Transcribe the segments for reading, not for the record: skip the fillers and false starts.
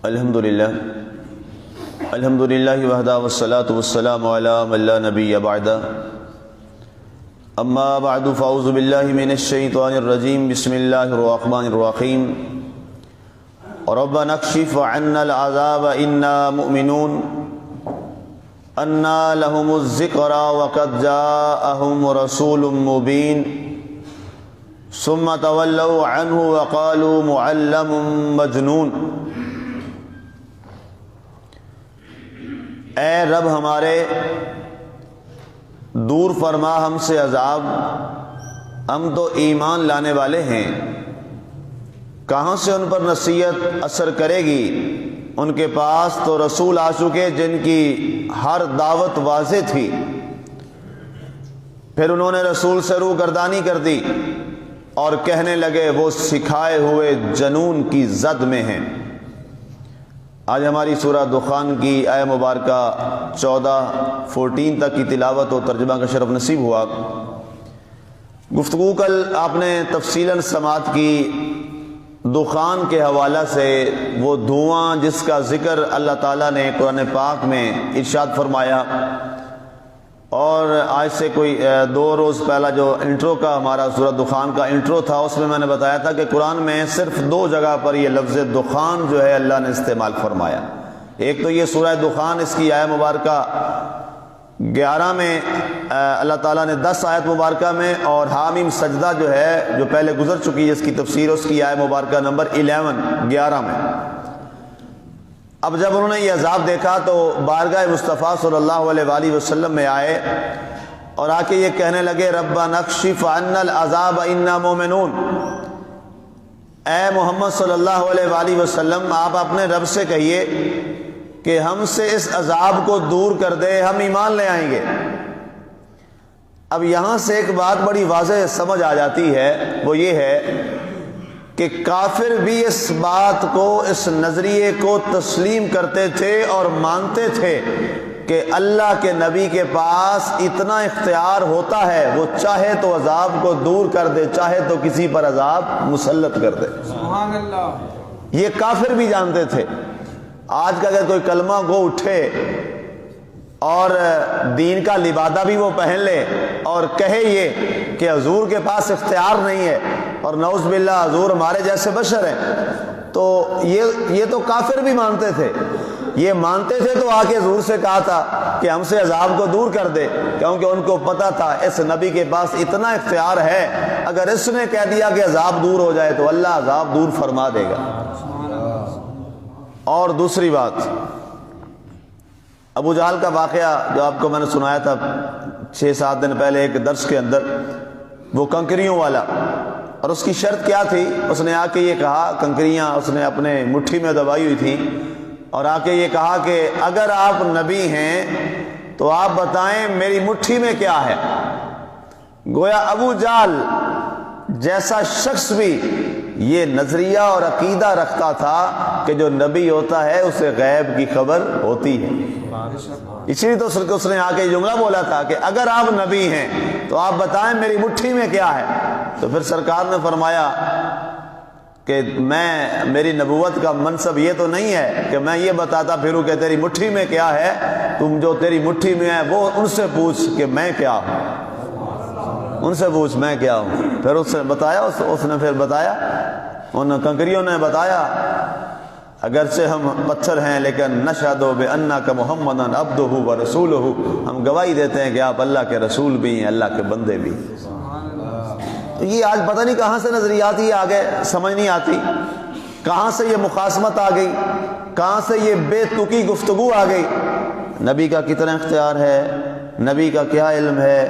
الحمدللہ وحدہ والصلاة والسلام علی من لا نبی بعدہ اما بعد فاعوذ باللہ من الشیطان الرجیم بسم اللہ الرحمن الرحیم ربنا اکشف عنا العذاب انا مؤمنون انا لهم الذکر وقد جاءهم رسول مبین ثم تولوا عنہ وقالوا معلم مجنون۔ اے رب ہمارے دور فرما ہم سے عذاب، ہم تو ایمان لانے والے ہیں، کہاں سے ان پر نصیحت اثر کرے گی؟ ان کے پاس تو رسول آ چکے جن کی ہر دعوت واضح تھی، پھر انہوں نے رسول سے روگردانی کر دی اور کہنے لگے وہ سکھائے ہوئے جنون کی زد میں ہیں۔ آج ہماری سورہ دخان کی آیہ مبارکہ 14 تک کی تلاوت و ترجمہ کا شرف نصیب ہوا۔ گفتگو کل آپ نے تفصیلاً سماعت کی دخان کے حوالہ سے، وہ دھواں جس کا ذکر اللہ تعالیٰ نے قرآن پاک میں ارشاد فرمایا، اور آج سے کوئی 2 روز پہلا جو انٹرو کا ہمارا سورہ دخان کا انٹرو تھا، اس میں نے بتایا تھا کہ قرآن میں صرف 2 جگہ پر یہ لفظ دخان جو ہے اللہ نے استعمال فرمایا۔ ایک تو یہ سورہ دخان، اس کی آیہ مبارکہ 11 میں اللہ تعالیٰ نے 10 آیت مبارکہ میں، اور حامیم سجدہ جو ہے جو پہلے گزر چکی ہے اس کی تفسیر، اس کی آیہ مبارکہ نمبر 11 میں۔ اب جب انہوں نے یہ عذاب دیکھا تو بارگاہ مصطفیٰ صلی اللہ علیہ وآلہ وسلم میں آئے اور آ کے یہ کہنے لگے ربنا اکشف عنا العذاب انا مومنون۔ اے محمد صلی اللہ علیہ وآلہ وسلم، آپ اپنے رب سے کہیے کہ ہم سے اس عذاب کو دور کر دے، ہم ایمان لے آئیں گے۔ اب یہاں سے ایک بات بڑی واضح سمجھ آ جاتی ہے، وہ یہ ہے کہ کافر بھی اس بات کو، اس نظریے کو تسلیم کرتے تھے اور مانتے تھے کہ اللہ کے نبی کے پاس اتنا اختیار ہوتا ہے، وہ چاہے تو عذاب کو دور کر دے، چاہے تو کسی پر عذاب مسلط کر دے۔ سبحان اللہ، یہ کافر بھی جانتے تھے۔ آج کا اگر کوئی کلمہ گو اٹھے اور دین کا لبادہ بھی وہ پہن لے اور کہے یہ کہ حضور کے پاس اختیار نہیں ہے، اور نعوذ باللہ حضور ہمارے جیسے بشر ہیں، تو یہ تو کافر بھی مانتے تھے۔ یہ مانتے تھے تو آ کے حضور سے کہا تھا کہ ہم سے عذاب کو دور کر دے، کیونکہ ان کو پتہ تھا اس نبی کے پاس اتنا اختیار ہے، اگر اس نے کہہ دیا کہ عذاب دور ہو جائے تو اللہ عذاب دور فرما دے گا۔ اور دوسری بات، ابو جہل کا واقعہ جو آپ کو میں نے سنایا تھا 6-7 دن پہلے ایک درس کے اندر، وہ کنکریوں والا، اور اس کی شرط کیا تھی؟ اس نے آ کے یہ کہا، کنکریاں اس نے اپنے مٹھی میں دبائی ہوئی تھی، اور آ کے یہ کہا کہ اگر آپ نبی ہیں تو آپ بتائیں میری مٹھی میں کیا ہے۔ گویا ابو جہل جیسا شخص بھی یہ نظریہ اور عقیدہ رکھتا تھا کہ جو نبی ہوتا ہے اسے غیب کی خبر ہوتی ہے۔ اسی لیے تو اس نے آ کے جملہ بولا تھا کہ اگر آپ نبی ہیں تو آپ بتائیں میری مٹھی میں کیا ہے۔ تو پھر سرکار نے فرمایا کہ میری نبوت کا منصب یہ تو نہیں ہے کہ میں یہ بتاتا پھروں کہ تیری مٹھی میں کیا ہے، تم جو تیری مٹھی میں ہے وہ ان سے پوچھ کہ میں کیا ہوں، ان سے پوچھ میں کیا ہوں۔ پھر اس نے بتایا، اس نے پھر بتایا، ان کنکریوں نے بتایا اگرچہ ہم پتھر ہیں لیکن نشہد بأنک محمدا عبدہ ورسولہ، ہم گواہی دیتے ہیں کہ آپ اللہ کے رسول بھی ہیں، اللہ کے بندے بھی۔ تو یہ آج پتہ نہیں کہاں سے نظریات ہی آ گئے، سمجھ نہیں آتی، کہاں سے یہ مخاصمت آ گئی، کہاں سے یہ بے تکی گفتگو آ گئی۔ نبی کا کتنا اختیار ہے، نبی کا کیا علم ہے،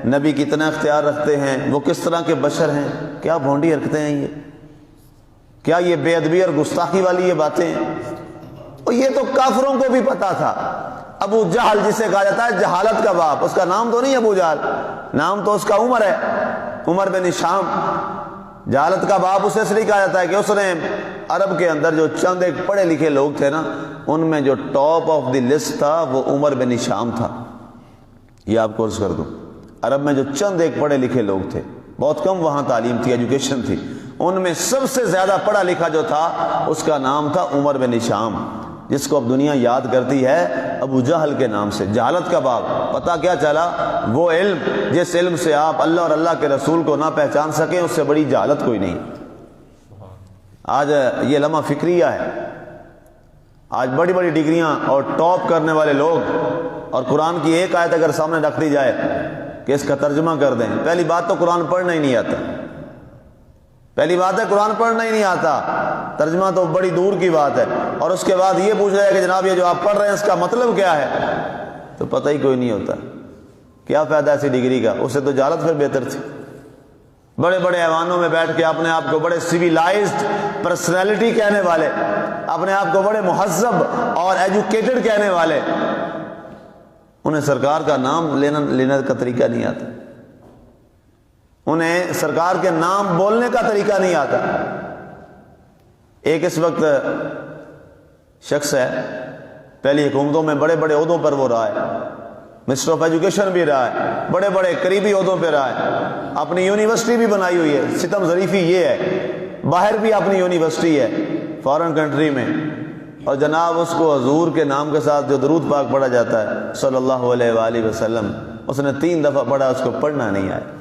نبی کتنا اختیار رکھتے ہیں، وہ کس طرح کے بشر ہیں، کیا بھونڈی حرکتیں ہیں یہ، کیا یہ بے ادبی اور گستاخی والی یہ باتیں ہیں۔ اور یہ تو کافروں کو بھی پتا تھا۔ ابو جہل جسے کہا جاتا ہے جہالت کا باپ، اس کا نام تو نہیں ابو جہل، نام تو اس کا عمر ہے، عمر بن ہشام۔ جہالت کا باپ اسے اس لیے کہا جاتا ہے کہ اس نے عرب کے اندر جو چند ایک پڑھے لکھے لوگ تھے نا، ان میں جو ٹاپ آف دی لسٹ تھا وہ عمر بن ہشام تھا۔ یہ آپ کو عرض کر دوں، عرب میں جو چند ایک پڑھے لکھے لوگ تھے، بہت کم وہاں تعلیم تھی، ایجوکیشن تھی، ان میں سب سے زیادہ پڑھا لکھا جو تھا اس کا نام تھا عمر بن ہشام، جس کو اب دنیا یاد کرتی ہے ابو جہل کے نام سے۔ جہالت کا باب، پتہ کیا چلا؟ وہ علم جس علم سے آپ اللہ اور اللہ کے رسول کو نہ پہچان سکیں، اس سے بڑی جہالت کوئی نہیں۔ آج یہ لمحہ فکریہ ہے، آج بڑی بڑی ڈگریاں اور ٹاپ کرنے والے لوگ، اور قرآن کی ایک آیت اگر سامنے رکھ دی جائے کہ اس کا ترجمہ کر دیں، پہلی بات تو قرآن پڑھنا ہی نہیں آتا، پہلی بات ہے قرآن پڑھنا ہی نہیں آتا، ترجمہ تو بڑی دور کی بات ہے، اور اس کے بعد یہ پوچھ رہا ہے کہ جناب یہ جو آپ پڑھ رہے ہیں اس کا مطلب کیا ہے، تو پتہ ہی کوئی نہیں ہوتا۔ کیا فائدہ ایسی ڈگری کا؟ اس سے تو جہالت پھر بہتر تھی۔ بڑے بڑے ایوانوں میں بیٹھ کے اپنے آپ کو بڑے سویلائزڈ پرسنالٹی کہنے والے، اپنے آپ کو بڑے مہذب اور ایجوکیٹڈ کہنے والے، انہیں سرکار کا نام لینے کا طریقہ نہیں آتا، انہیں سرکار کے نام بولنے کا طریقہ نہیں آتا۔ ایک اس وقت شخص ہے، پہلی حکومتوں میں بڑے بڑے عہدوں پر وہ رہا ہے، منسٹر آف ایجوکیشن بھی رہا ہے، بڑے بڑے قریبی عہدوں پہ رہا ہے، اپنی یونیورسٹی بھی بنائی ہوئی ہے۔ ستم ظریفی یہ ہے، باہر بھی اپنی یونیورسٹی ہے فارن کنٹری میں، اور جناب اس کو حضور کے نام کے ساتھ جو درود پاک پڑھا جاتا ہے صلی اللہ علیہ وآلہ وسلم، اس نے 3 دفعہ پڑھا، اس کو پڑھنا نہیں آیا۔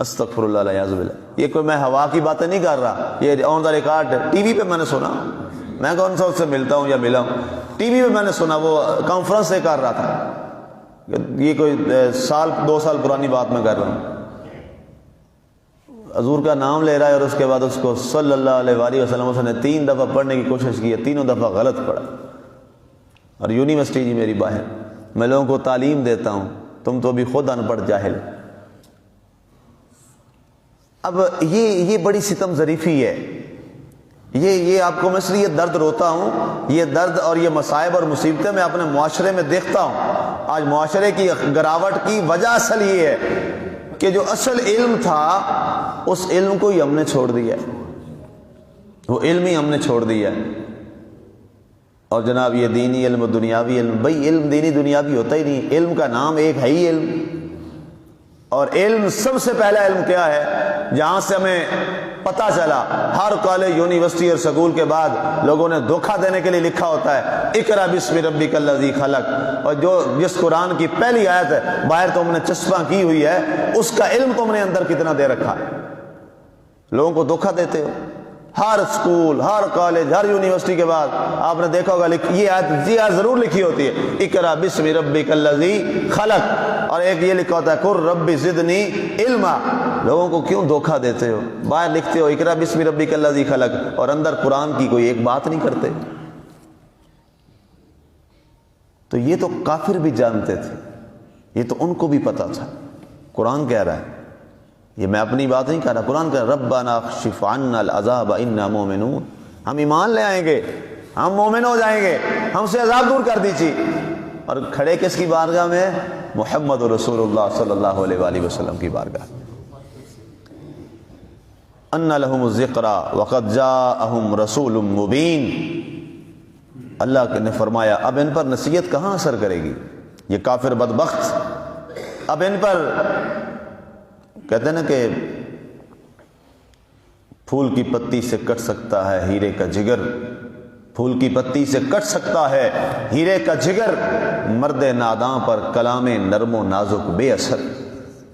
استغفر اللہ الیاذ باللہ۔ یہ کوئی میں ہوا کی باتیں نہیں کر رہا، یہ آن دا ریکارڈ ٹی وی پہ میں نے سنا، میں کون سا اس سے ملتا ہوں یا ملا ہوں، ٹی وی پہ میں نے سنا، وہ کانفرنس سے کر رہا تھا، یہ کوئی 2 سال پرانی بات میں کر رہا ہوں۔ حضور کا نام لے رہا ہے اور اس کے بعد اس کو صلی اللہ علیہ وآلہ وسلم اس نے 3 دفعہ پڑھنے کی کوشش کی ہے، تینوں دفعہ غلط پڑھا، اور یونیورسٹی جی میری باہر، میں لوگوں کو تعلیم دیتا ہوں، تم تو ابھی خود ان پڑھ جاہل۔ اب یہ بڑی ستم ظریفی ہے، یہ آپ کو میں اس لیے درد روتا ہوں، یہ درد اور یہ مصائب اور مصیبتیں میں اپنے معاشرے میں دیکھتا ہوں۔ آج معاشرے کی گراوٹ کی وجہ اصل یہ ہے کہ جو اصل علم تھا اس علم کو ہی ہم نے چھوڑ دیا ہے، وہ علم ہی ہم نے چھوڑ دیا ہے۔ اور جناب یہ دینی علم و دنیاوی علم، بھئی علم دینی دنیاوی ہوتا ہی نہیں، علم کا نام ایک ہے ہی علم، اور علم سب سے پہلا علم کیا ہے؟ جہاں سے ہمیں پتہ چلا، ہر کالج یونیورسٹی اور سکول کے بعد لوگوں نے دھوکہ دینے کے لیے لکھا ہوتا ہے اقرأ بسم ربک الذی خلق، اور جس قرآن کی پہلی آیت ہے باہر تم نے چسپاں کی ہوئی ہے، اس کا علم تم نے اندر کتنا دے رکھا ہے، لوگوں کو دھوکہ دیتے ہو۔ ہر سکول، ہر کالج، ہر یونیورسٹی کے بعد آپ نے دیکھا ہوگا یہ آیت ضرور لکھی ہوتی ہے، اقرأ بسم ربک الذی خلق، اور ایک یہ لکھا ہوتا ہے قل رب زدنی علما۔ لوگوں کو کیوں دھوکہ دیتے ہو؟ باہر لکھتے ہو اقرأ بسم ربک الذی خلق، اور اندر قرآن کی کوئی ایک بات نہیں کرتے۔ تو یہ تو کافر بھی جانتے تھے، یہ تو ان کو بھی پتا تھا۔ قرآن کہہ رہا ہے، یہ میں اپنی بات نہیں کہہ رہا، قرآن کہہ رہا ربنا اکشف عنا العذاب انا مومنون، ہم ایمان لے آئیں گے، ہم مومن ہو جائیں گے، ہم سے عذاب دور کر دیجیے۔ اور کھڑے کس کی بارگاہ میں؟ محمد رسول اللہ صلی اللہ علیہ وآلہ وسلم کی بارگاہ۔ ان لهم الذکری وقد جاءہم رسول مبین، اللہ نے فرمایا اب ان پر نصیحت کہاں اثر کرے گی، یہ کافر بدبخت، اب ان پر کہتے ہیں نا کہ پھول کی پتی سے کٹ سکتا ہے ہیرے کا جگر، پھول کی پتی سے کٹ سکتا ہے ہیرے کا جگر، مرد ناداں پر کلام نرم و نازک بے اثر۔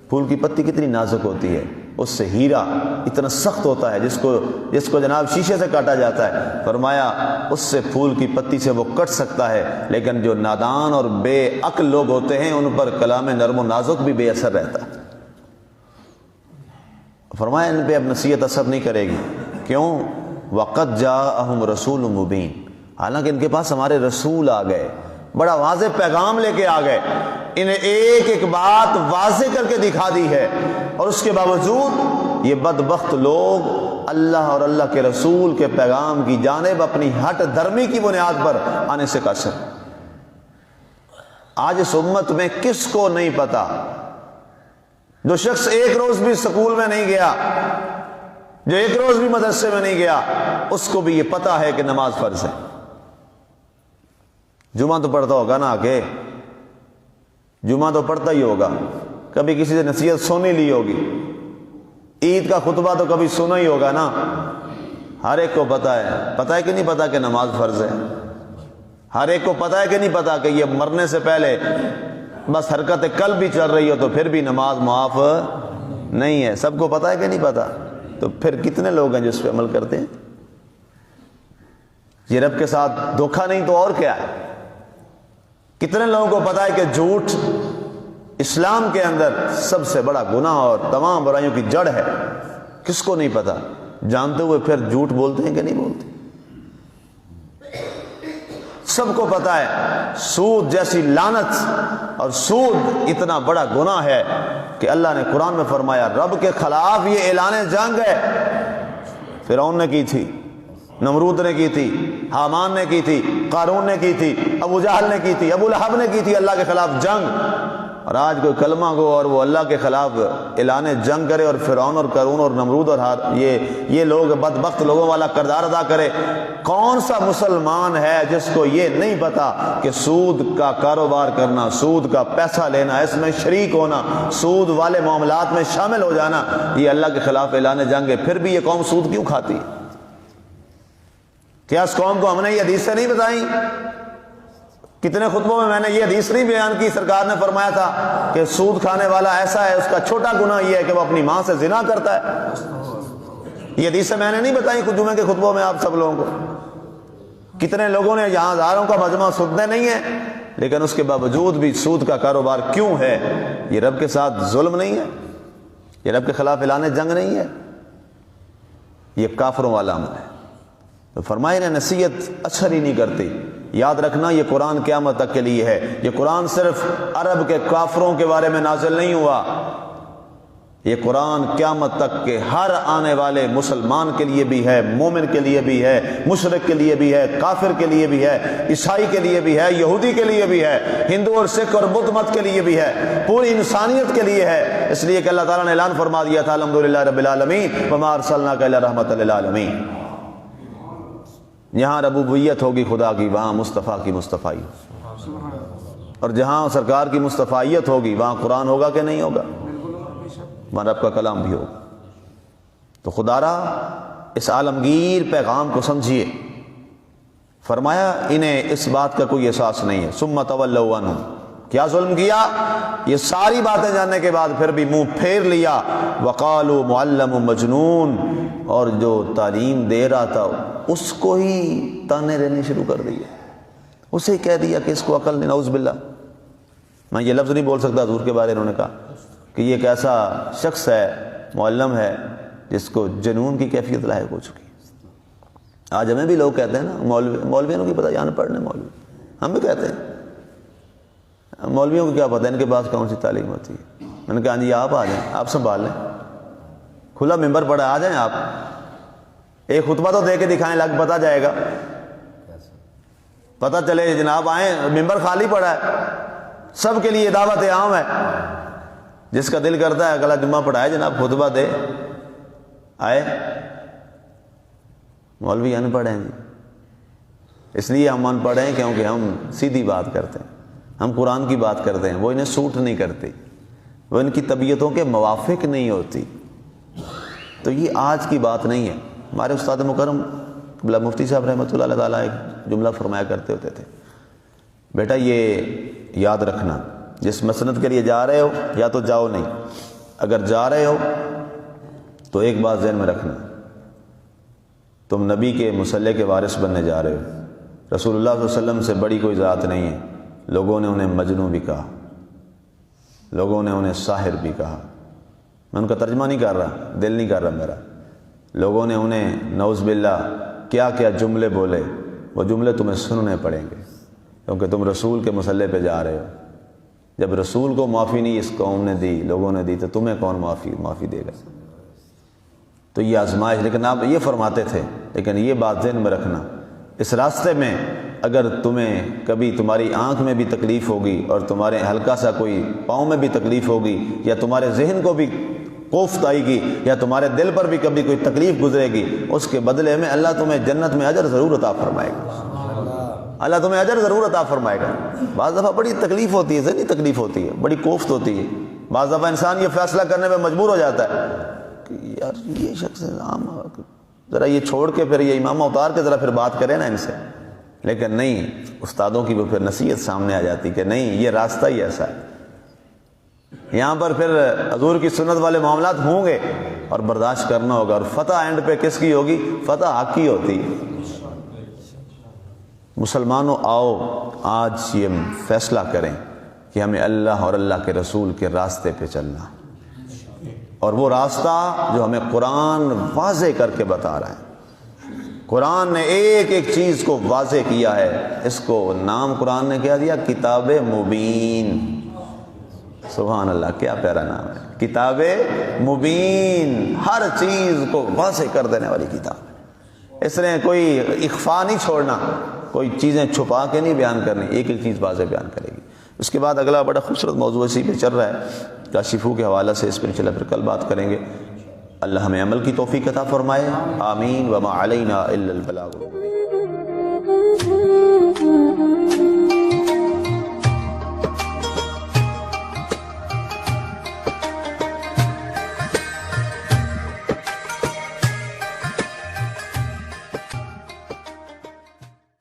پھول کی پتی کتنی نازک ہوتی ہے، اس سے ہیرا اتنا سخت ہوتا ہے جس کو جناب شیشے سے کاٹا جاتا ہے، فرمایا اس سے پھول کی پتی سے وہ کٹ سکتا ہے، لیکن جو نادان اور بے عقل لوگ ہوتے ہیں ان پر کلام نرم و نازک بھی بے اثر رہتا ہے۔ فرمایا ان پہ اب نصیحت اثر نہیں کرے گی، کیوں؟ وقد جاءہم رسول مبین، حالانکہ ان کے پاس ہمارے رسول آ گئے، بڑا واضح پیغام لے کے آ گئے، انہیں ایک ایک بات واضح کر کے دکھا دی ہے، اور اس کے باوجود یہ بدبخت لوگ اللہ اور اللہ کے رسول کے پیغام کی جانب اپنی ہٹ دھرمی کی بنیاد پر آنے سے قاصر۔ آج اس امت میں کس کو نہیں پتا، جو شخص ایک روز بھی سکول میں نہیں گیا، جو ایک روز بھی مدرسے میں نہیں گیا، اس کو بھی یہ پتا ہے کہ نماز فرض ہے۔ جمعہ تو پڑھتا ہوگا نا، آگے جمعہ تو پڑھتا ہی ہوگا، کبھی کسی سے نصیحت سنی لی ہوگی، عید کا خطبہ تو کبھی سنا ہی ہوگا نا، ہر ایک کو پتہ ہے کہ نہیں پتہ کہ نماز فرض ہے؟ ہر ایک کو پتہ ہے کہ نہیں پتہ کہ یہ مرنے سے پہلے بس حرکت قلب بھی چل رہی ہو تو پھر بھی نماز معاف نہیں ہے؟ سب کو پتہ ہے کہ نہیں پتہ؟ تو پھر کتنے لوگ ہیں جو اس پہ عمل کرتے ہیں؟ یہ رب کے ساتھ دھوکہ نہیں تو اور کیا ہے؟ کتنے لوگوں کو پتہ ہے کہ جھوٹ اسلام کے اندر سب سے بڑا گناہ اور تمام برائیوں کی جڑ ہے؟ کس کو نہیں پتہ؟ جانتے ہوئے پھر جھوٹ بولتے ہیں کہ نہیں بولتے؟ سب کو پتہ ہے سود جیسی لعنت اور سود اتنا بڑا گناہ ہے کہ اللہ نے قرآن میں فرمایا رب کے خلاف یہ اعلان جنگ ہے۔ فرعون نے کی تھی، نمرود نے کی تھی، حامان نے کی تھی، قارون نے کی تھی، ابو جہل نے کی تھی، ابو لہب نے کی تھی اللہ کے خلاف جنگ۔ اور آج کوئی کلمہ گو اور وہ اللہ کے خلاف اعلان جنگ کرے اور فرعون اور قارون اور نمرود اور یہ لوگ بدبخت لوگوں والا کردار ادا کرے۔ کون سا مسلمان ہے جس کو یہ نہیں پتا کہ سود کا کاروبار کرنا، سود کا پیسہ لینا، اس میں شریک ہونا، سود والے معاملات میں شامل ہو جانا یہ اللہ کے خلاف اعلان جنگ ہے؟ پھر بھی یہ قوم سود کیوں کھاتی ہے؟ کیا اس قوم کو ہم نے یہ حدیثیں نہیں بتائیں؟ کتنے خطبوں میں نے یہ حدیث نہیں بیان کی؟ سرکار نے فرمایا تھا کہ سود کھانے والا ایسا ہے، اس کا چھوٹا گناہ یہ ہے کہ وہ اپنی ماں سے زنا کرتا ہے۔ یہ حدیثیں میں نے نہیں بتائی جمعے کے خطبوں میں آپ سب لوگوں کو؟ کتنے لوگوں نے یہاں ہزاروں کا مجمع سنتے نہیں ہیں، لیکن اس کے باوجود بھی سود کا کاروبار کیوں ہے؟ یہ رب کے ساتھ ظلم نہیں ہے؟ یہ رب کے خلاف اعلان جنگ نہیں ہے؟ یہ کافروں والا عمل ہے۔ تو فرمایا نے نصیحت اثر ہی نہیں کرتی۔ یاد رکھنا یہ قرآن قیامت تک کے لیے ہے۔ یہ قرآن صرف عرب کے کافروں کے بارے میں نازل نہیں ہوا، یہ قرآن قیامت تک کے ہر آنے والے مسلمان کے لیے بھی ہے، مومن کے لیے بھی ہے، مشرک کے لیے بھی ہے، کافر کے لیے بھی ہے، عیسائی کے لیے بھی ہے، یہودی کے لیے بھی ہے، ہندو اور سکھ اور بدھ مت کے لیے بھی ہے، پوری انسانیت کے لیے ہے۔ اس لیے کہ اللہ تعالیٰ نے اعلان فرما دیا تھا الحمدللہ رب العالمین وما ارسلناک الا رحمۃ للعالمین۔ جہاں ربوبیت ہوگی خدا کی وہاں مصطفیٰ کی مصطفائی، اور جہاں سرکار کی مصطفائیت ہوگی وہاں قرآن ہوگا کہ نہیں ہوگا؟ وہاں رب کا کلام بھی ہوگا۔ تو خدا را اس عالمگیر پیغام کو سمجھیے۔ فرمایا انہیں اس بات کا کوئی احساس نہیں ہے۔ ثم تولوا عنہ، کیا ظلم کیا؟ یہ ساری باتیں جاننے کے بعد پھر بھی منہ پھیر لیا۔ وقالوا معلم مجنون، اور جو تعلیم دے رہا تھا اس کو ہی تانے دینے شروع کر دیے، اسے ہی کہہ دیا کہ اس کو عقل نہیں۔ نعوذ باللہ، میں یہ لفظ نہیں بول سکتا حضور کے بارے، انہوں نے کہا کہ یہ ایک ایسا شخص ہے، معلم ہے، جس کو جنون کی کیفیت لاحق ہو چکی۔ آج ہمیں بھی لوگ کہتے ہیں نا مولویوں کو پتہ جان پڑھنے مولوی، ہم بھی کہتے ہیں مولویوں کو کیا پتہ ان کے پاس کون سی تعلیم ہوتی ہے۔ میں نے کہا جی آپ آ جائیں، آپ سنبھال لیں، کھلا ممبر پڑا، آ جائیں آپ، ایک خطبہ تو دے کے دکھائیں، لگ پتہ جائے گا، پتہ چلے جناب آئیں، ممبر خالی پڑا ہے، سب کے لیے دعوت عام ہے، جس کا دل کرتا ہے اگلا جمعہ پڑھائے جناب، خطبہ دے، آئے۔ مولوی ان پڑھ ہیں جی، اس لیے ہم ان پڑھ ہیں کیونکہ ہم سیدھی بات کرتے ہیں، ہم قرآن کی بات کرتے ہیں، وہ انہیں سوٹ نہیں کرتی، وہ ان کی طبیعتوں کے موافق نہیں ہوتی۔ تو یہ آج کی بات نہیں ہے۔ ہمارے استاد مکرم قبلہ مفتی صاحب رحمۃ اللہ علیہ تعالیٰ ایک جملہ فرمایا کرتے ہوتے تھے، بیٹا یہ یاد رکھنا، جس مسند کے لیے جا رہے ہو یا تو جاؤ نہیں، اگر جا رہے ہو تو ایک بات ذہن میں رکھنا، تم نبی کے مصلی کے وارث بننے جا رہے ہو، رسول اللہ صلی اللہ علیہ وسلم سے بڑی کوئی ذات نہیں ہے۔ لوگوں نے انہیں مجنون بھی کہا، لوگوں نے انہیں ساحر بھی کہا، میں ان کا ترجمہ نہیں کر رہا، دل نہیں کر رہا میرا، لوگوں نے انہیں نعوذ باللہ کیا کیا جملے بولے، وہ جملے تمہیں سننے پڑیں گے کیونکہ تم رسول کے مصلی پہ جا رہے ہو۔ جب رسول کو معافی نہیں اس قوم نے دی، لوگوں نے دی، تو تمہیں کون معافی دے گا؟ تو یہ آزمائش، لیکن آپ یہ فرماتے تھے، لیکن یہ بات ذہن میں رکھنا، اس راستے میں اگر تمہیں کبھی تمہاری آنکھ میں بھی تکلیف ہوگی اور تمہارے ہلکا سا کوئی پاؤں میں بھی تکلیف ہوگی، یا تمہارے ذہن کو بھی کوفت آئے گی، یا تمہارے دل پر بھی کبھی کوئی تکلیف گزرے گی، اس کے بدلے میں اللہ تمہیں جنت میں اجر ضرور عطا فرمائے گا، اللہ تمہیں اجر ضرور عطا فرمائے گا۔ بعض دفعہ بڑی تکلیف ہوتی ہے، ذہنی تکلیف ہوتی ہے، بڑی کوفت ہوتی ہے، بعض دفعہ انسان یہ فیصلہ کرنے میں مجبور ہو جاتا ہے کہ یار یہ شخص عام، ذرا یہ چھوڑ کے پھر یہ امامہ اتار کے ذرا پھر بات کریں نا ان سے. لیکن نہیں، استادوں کی وہ پھر نصیحت سامنے آ جاتی کہ نہیں، یہ راستہ ہی ایسا ہے. یہاں پر پھر حضور کی سنت والے معاملات ہوں گے اور برداشت کرنا ہوگا. اور فتح اینڈ پہ کس کی ہوگی؟ فتح حق کی ہوتی ہے. مسلمانوں آؤ آج یہ فیصلہ کریں کہ ہمیں اللہ اور اللہ کے رسول کے راستے پہ چلنا، اور وہ راستہ جو ہمیں قرآن واضح کر کے بتا رہا ہے. قرآن نے ایک ایک چیز کو واضح کیا ہے. اس کو نام قرآن نے کیا دیا؟ کتاب مبین. سبحان اللہ، کیا پیارا نام ہے، کتاب مبین. ہر چیز کو واضح کر دینے والی کتاب. اس نے کوئی اخفا نہیں چھوڑنا، کوئی چیزیں چھپا کے نہیں بیان کرنی، ایک ایک چیز واضح بیان کرے گی. اس کے بعد اگلا بڑا خوبصورت موضوع اسی پہ چل رہا ہے، کاشفو کے حوالہ سے. اس پہ انشاءاللہ پھر کل بات کریں گے. اللہ ہمیں عمل کی توفیق عطا فرمائے. آمین. وما علینا الا البلاغ.